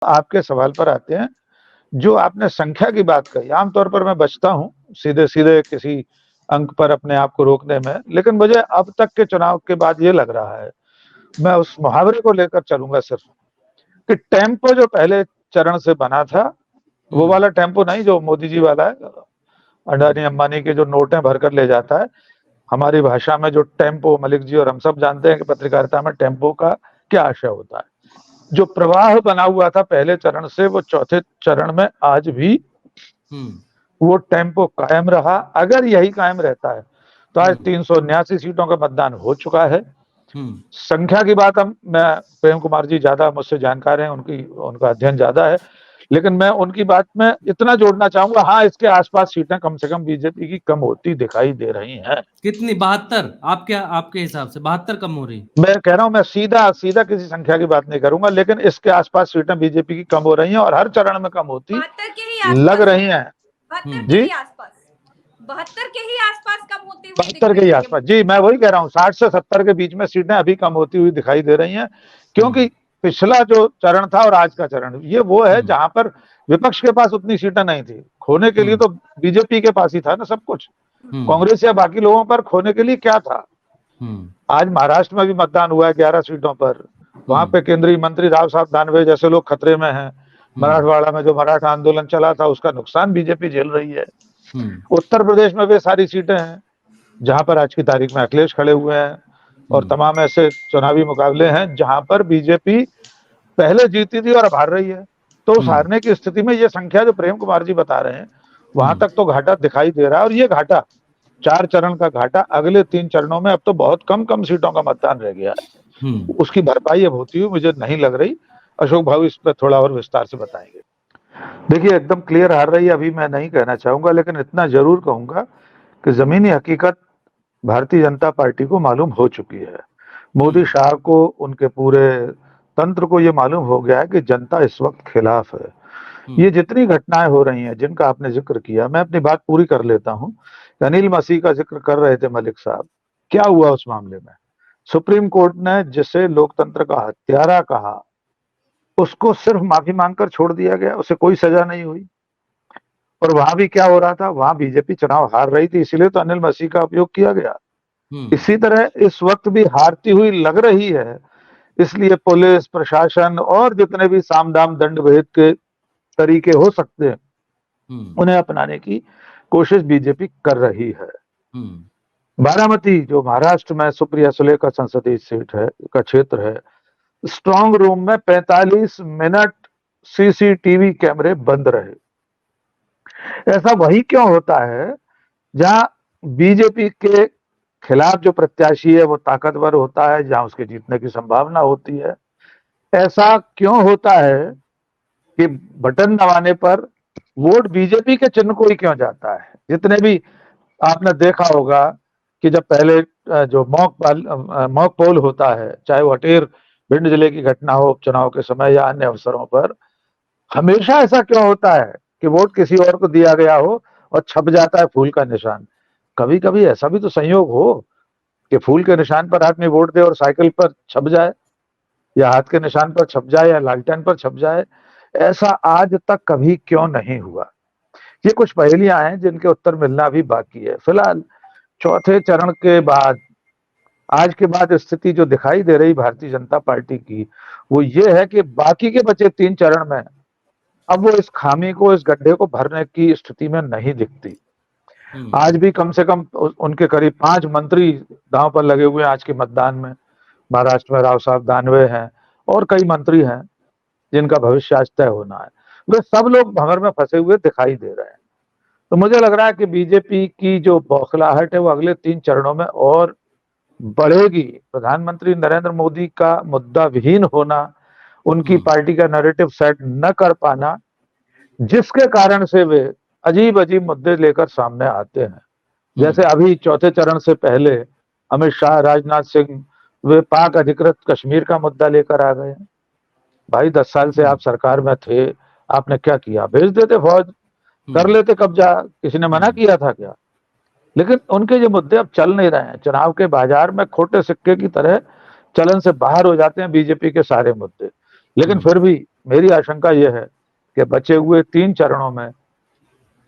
आपके सवाल पर आते हैं। जो आपने संख्या की बात कही, आमतौर पर मैं बचता हूँ सीधे-सीधे किसी अंक पर अपने आप को रोकने में, लेकिन मुझे अब तक के चुनाव के बाद ये लग रहा है, मैं उस मुहावरे को लेकर चलूँगा सिर्फ, कि टेम्पो जो पहले चरण से बना था, वो वाला टेम्पो नहीं जो मोदी जी वाला है, अडानी अंबानी के जो नोटें भरकर ले जाता है। हमारी भाषा में जो टेम्पो, मलिक जी और हम सब जानते हैं कि पत्रकारिता में टेम्पो का क्या आशय होता है। जो प्रवाह बना हुआ था पहले चरण से, वो चौथे चरण में आज भी वो टेम्पो कायम रहा। अगर यही कायम रहता है तो आज 379 सीटों का मतदान हो चुका है। संख्या की बात मैं प्रेम कुमार जी ज्यादा मुझसे जानकार हैं, उनका अध्ययन ज्यादा है, लेकिन मैं उनकी बात में इतना जोड़ना चाहूंगा, हाँ इसके आसपास सीटें कम से कम बीजेपी की कम होती दिखाई दे रही हैं। कितनी? 72? आपके हिसाब से 72 कम हो रही? मैं कह रहा हूं, मैं सीधा किसी संख्या की बात नहीं करूंगा, लेकिन इसके आसपास सीटें बीजेपी की कम हो रही हैं और हर चरण में कम होती लग रही हैं। 72 के ही आसपास, 72 के ही आसपास कम होती हुई 72 के ही आसपास, जी मैं वही कह रहा हूँ, 60 से 70 के बीच में सीटें अभी कम होती हुई दिखाई दे रही हैं, क्योंकि पिछला जो चरण था और आज का चरण ये वो है जहां पर विपक्ष के पास उतनी सीटें नहीं थी। खोने के लिए तो बीजेपी के पास ही था ना सब कुछ, कांग्रेस या बाकी लोगों पर खोने के लिए क्या था। आज महाराष्ट्र में भी मतदान हुआ है 11 सीटों पर, वहां पे केंद्रीय मंत्री राव साहब दानवे जैसे लोग खतरे में हैं। मराठवाड़ा में जो मराठा आंदोलन चला था उसका नुकसान बीजेपी झेल रही है। उत्तर प्रदेश में वे सारी सीटें हैं जहां पर आज की तारीख में अखिलेश खड़े हुए हैं, और तमाम ऐसे चुनावी मुकाबले हैं जहां पर बीजेपी पहले जीती थी और अब हार रही है। तो उस हारने की स्थिति में ये संख्या जो प्रेम कुमार जी बता रहे हैं, वहां तक तो घाटा दिखाई दे रहा है, और ये घाटा 4 चरण का घाटा अगले 3 चरणों में अब तो बहुत कम सीटों का मतदान रह गया है, उसकी भरपाई अब होती हुई मुझे नहीं लग रही। अशोक भाऊ इस पर थोड़ा और विस्तार से बताएंगे। देखिए एकदम क्लियर हार रही है अभी मैं नहीं कहना चाहूंगा, लेकिन इतना जरूर कहूंगा कि जमीनी हकीकत भारतीय जनता पार्टी को मालूम हो चुकी है। मोदी शाह को, उनके पूरे तंत्र को ये मालूम हो गया है कि जनता इस वक्त खिलाफ है। ये जितनी घटनाएं हो रही हैं जिनका आपने जिक्र किया, मैं अपनी बात पूरी कर लेता हूं। अनिल मसीह का जिक्र कर रहे थे मलिक साहब, क्या हुआ उस मामले में? सुप्रीम कोर्ट ने जिसे लोकतंत्र का हत्यारा कहा, उसको सिर्फ माफी मांगकर छोड़ दिया गया, उसे कोई सजा नहीं हुई। और वहां भी क्या हो रहा था, वहां बीजेपी चुनाव हार रही थी, इसीलिए तो अनिल मसीह का उपयोग किया गया। इसी तरह इस वक्त भी हारती हुई लग रही है, इसलिए पुलिस प्रशासन और जितने भी साम दाम दंड भेद के तरीके हो सकते हैं उन्हें अपनाने की कोशिश बीजेपी कर रही है। बारामती जो महाराष्ट्र में सुप्रिया सुले का संसदीय सीट है का क्षेत्र है, स्ट्रांग रूम में 45 मिनट सीसीटीवी कैमरे बंद रहे। ऐसा वही क्यों होता है जहां बीजेपी के खिलाफ जो प्रत्याशी है वो ताकतवर होता है, जहां उसके जीतने की संभावना होती है। ऐसा क्यों होता है कि बटन दबाने पर वोट बीजेपी के चिन्ह को ही क्यों जाता है? जितने भी आपने देखा होगा कि जब पहले जो मॉक पोल होता है, चाहे वो अटेर भिंड जिले की घटना हो चुनाव के समय या अन्य अवसरों पर, हमेशा ऐसा क्यों होता है कि वोट किसी और को दिया गया हो और छप जाता है फूल का निशान? कभी कभी ऐसा भी तो संयोग हो कि फूल के निशान पर आदमी वोट दे और साइकिल पर छप जाए, या हाथ के निशान पर छप जाए, या लालटेन पर छप जाए। ऐसा आज तक कभी क्यों नहीं हुआ? ये कुछ पहेलियां हैं जिनके उत्तर मिलना भी बाकी है। फिलहाल चौथे चरण के बाद, आज के बाद स्थिति जो दिखाई दे रही भारतीय जनता पार्टी की, वो ये है कि बाकी के बचे 3 चरण में अब वो इस खामी को, इस गड्ढे को भरने की स्थिति में नहीं दिखती। आज भी कम से कम उनके करीब 5 मंत्री दांव पर लगे हुए हैं आज के मतदान में। महाराष्ट्र में राव साहब दानवे हैं और कई मंत्री हैं जिनका भविष्य आज तय होना है। वे सब लोग भंवर में फंसे हुए दिखाई दे रहे हैं। तो मुझे लग रहा है कि बीजेपी की जो बौखलाहट है वो अगले 3 चरणों में और बढ़ेगी। प्रधानमंत्री नरेंद्र मोदी का मुद्दा विहीन होना, उनकी पार्टी का नैरेटिव सेट न कर पाना, जिसके कारण से वे अजीब अजीब मुद्दे लेकर सामने आते हैं। जैसे अभी चौथे चरण से पहले अमित शाह, राजनाथ सिंह, वे पाक अधिकृत कश्मीर का मुद्दा लेकर आ गए हैं। भाई 10 साल से आप सरकार में थे, आपने क्या किया? भेज देते फौज, कर लेते कब्जा, किसी ने मना किया था क्या? लेकिन उनके ये मुद्दे अब चल नहीं रहे हैं। चुनाव के बाजार में खोटे सिक्के की तरह चलन से बाहर हो जाते हैं बीजेपी के सारे मुद्दे। लेकिन फिर भी मेरी आशंका यह है कि बचे हुए 3 चरणों में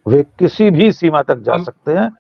वे किसी भी सीमा तक जा हम- सकते हैं